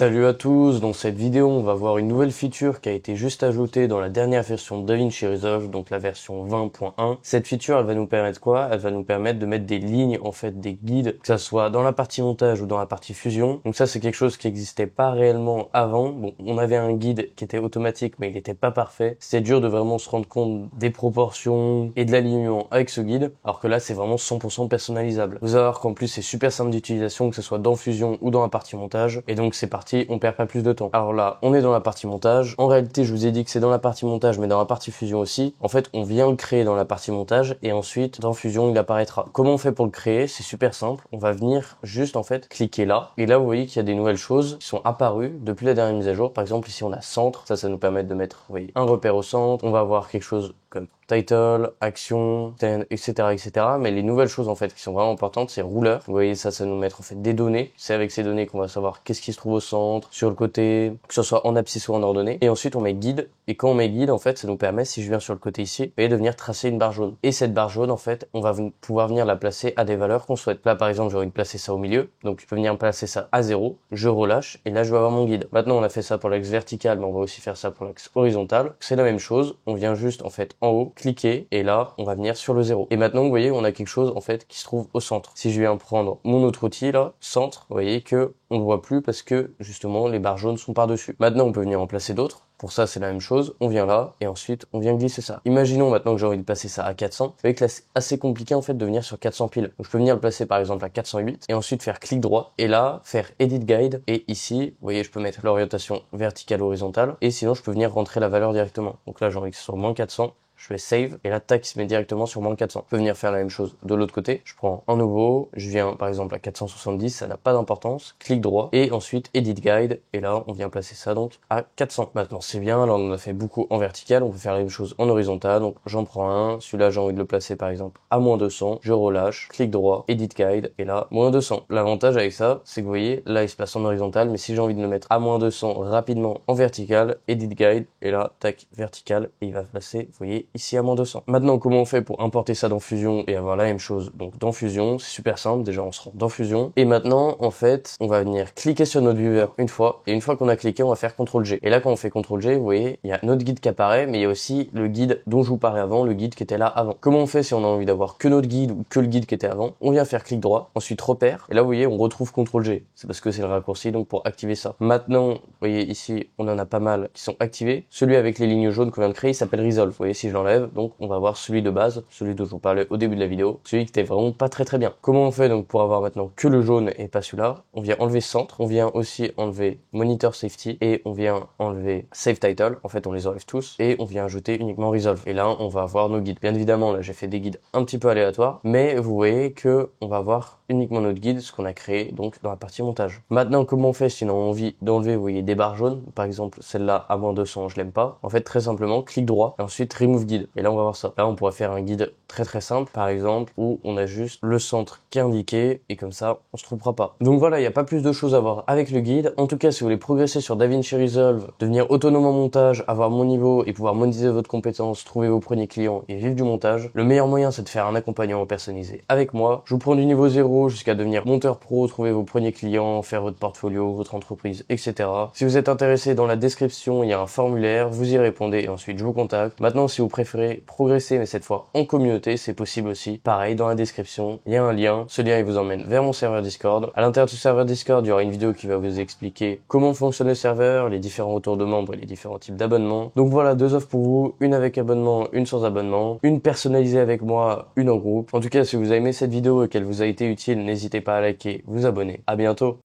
Salut à tous, dans cette vidéo on va voir une nouvelle feature qui a été juste ajoutée dans la dernière version de DaVinci Resolve, donc la version 20.1. Cette feature elle va nous permettre quoi? Elle va nous permettre de mettre des lignes, en fait des guides, que ça soit dans la partie montage ou dans la partie fusion. Donc ça c'est quelque chose qui n'existait pas réellement avant. Bon, on avait un guide qui était automatique mais il n'était pas parfait. C'était dur de vraiment se rendre compte des proportions et de l'alignement avec ce guide, alors que là c'est vraiment 100% personnalisable. Vous allez voir qu'en plus c'est super simple d'utilisation, que ce soit dans fusion ou dans la partie montage, et donc c'est parti. On perd pas plus de temps. Alors là, on est dans la partie montage. En réalité, je vous ai dit que c'est dans la partie montage, mais dans la partie fusion aussi. En fait, on vient le créer dans la partie montage et ensuite, dans fusion, il apparaîtra. Comment on fait pour le créer? C'est super simple. On va venir juste, en fait, cliquer là. Et là, vous voyez qu'il y a des nouvelles choses qui sont apparues depuis la dernière mise à jour. Par exemple, ici, on a centre. Ça nous permet de mettre, vous voyez, un repère au centre. On va avoir quelque chose comme title, action, etc., etc. Mais les nouvelles choses, en fait, qui sont vraiment importantes, c'est rouleur. Vous voyez, ça nous met, en fait, des données. C'est avec ces données qu'on va savoir qu'est-ce qui se trouve au centre, sur le côté, que ce soit en abscisse ou en ordonnée. Et ensuite, on met guide. Et quand on met guide, en fait, ça nous permet, si je viens sur le côté ici, vous voyez, de venir tracer une barre jaune. Et cette barre jaune, en fait, on va pouvoir venir la placer à des valeurs qu'on souhaite. Là, par exemple, j'ai envie de placer ça au milieu. Donc, je peux venir placer ça à 0. Je relâche. Et là, je vais avoir mon guide. Maintenant, on a fait ça pour l'axe vertical, mais on va aussi faire ça pour l'axe horizontal. C'est la même chose. On vient juste, en fait, en haut, cliquer. Et là, on va venir sur le 0. Et maintenant, vous voyez, on a quelque chose, en fait, qui se trouve au centre. Si je viens prendre mon autre outil, là, centre, vous voyez que on ne voit plus parce que, justement, les barres jaunes sont par-dessus. Maintenant, on peut venir en placer d'autres. Pour ça, c'est la même chose. On vient là et ensuite, on vient glisser ça. Imaginons maintenant que j'ai envie de placer ça à 400. Vous voyez que là, c'est assez compliqué en fait de venir sur 400 piles. Donc, je peux venir le placer par exemple à 408 et ensuite faire clic droit et là, faire Edit Guide. Et ici, vous voyez, je peux mettre l'orientation verticale horizontale et sinon, je peux venir rentrer la valeur directement. Donc là, j'ai envie que ce soit moins 400. Je fais save et là, tac, il se met directement sur moins 400. Je peux venir faire la même chose de l'autre côté. Je prends un nouveau, je viens par exemple à 470, ça n'a pas d'importance. Clic droit et ensuite Edit Guide. Et là, on vient placer ça donc à 400. Maintenant, c'est bien. Là, on en a fait beaucoup en vertical. On peut faire la même chose en horizontal. Donc, j'en prends un. Celui-là, j'ai envie de le placer par exemple à moins 200. Je relâche, clic droit, Edit Guide. Et là, moins 200. L'avantage avec ça, c'est que vous voyez, là, il se place en horizontal. Mais si j'ai envie de le mettre à moins 200 rapidement en vertical, Edit Guide. Et là, tac, vertical. Et il va placer, vous voyez, ici à moins 200. Maintenant, comment on fait pour importer ça dans Fusion et avoir la même chose? Donc, dans Fusion, c'est super simple. Déjà, on se rend dans Fusion. Et maintenant, en fait, on va venir cliquer sur notre viewer une fois. Et une fois qu'on a cliqué, on va faire CTRL-G. Et là, quand on fait CTRL-G, vous voyez, il y a notre guide qui apparaît, mais il y a aussi le guide dont je vous parlais avant, le guide qui était là avant. Comment on fait si on a envie d'avoir que notre guide ou que le guide qui était avant? On vient faire clic droit, ensuite repère. Et là, vous voyez, on retrouve CTRL-G. C'est parce que c'est le raccourci, donc pour activer ça. Maintenant, vous voyez, ici, on en a pas mal qui sont activés. Celui avec les lignes jaunes qu'on vient de créer, il s'appelle Resolve. Vous voyez, si je l'enlève, donc on va avoir celui de base, celui dont je vous parlais au début de la vidéo, celui qui était vraiment pas très bien. Comment on fait donc pour avoir maintenant que le jaune et pas celui-là? On vient enlever centre, on vient aussi enlever monitor safety et on vient enlever save title. En fait, on les enlève tous et on vient ajouter uniquement resolve. Et là, on va avoir nos guides. Bien évidemment, là, j'ai fait des guides un petit peu aléatoires, mais vous voyez que on va avoir uniquement notre guide, ce qu'on a créé donc dans la partie montage. Maintenant, comment on fait sinon on a envie d'enlever, vous voyez, des barres jaunes, par exemple celle-là à moins 200, je l'aime pas. En fait, très simplement, clic droit et ensuite remove guide. Et là, on va voir ça. Là, on pourrait faire un guide très simple, par exemple, où on a juste le centre qui est indiqué et comme ça, on se trompera pas. Donc voilà, il n'y a pas plus de choses à voir avec le guide. En tout cas, si vous voulez progresser sur DaVinci Resolve, devenir autonome en montage, avoir mon niveau et pouvoir monétiser votre compétence, trouver vos premiers clients et vivre du montage, le meilleur moyen, c'est de faire un accompagnement personnalisé avec moi. Je vous prends du niveau 0 jusqu'à devenir monteur pro, trouver vos premiers clients, faire votre portfolio, votre entreprise, etc. Si vous êtes intéressé, dans la description, il y a un formulaire, vous y répondez et ensuite je vous contacte. Maintenant, si vous préférez progresser, mais cette fois en communauté, c'est possible aussi. Pareil, dans la description, il y a un lien. Ce lien, il vous emmène vers mon serveur Discord. À l'intérieur de ce serveur Discord, il y aura une vidéo qui va vous expliquer comment fonctionne le serveur, les différents retours de membres et les différents types d'abonnements. Donc voilà, 2 offres pour vous, une avec abonnement, une sans abonnement, une personnalisée avec moi, une en groupe. En tout cas, si vous avez aimé cette vidéo et qu'elle vous a été utile, n'hésitez pas à liker, vous abonner. À bientôt.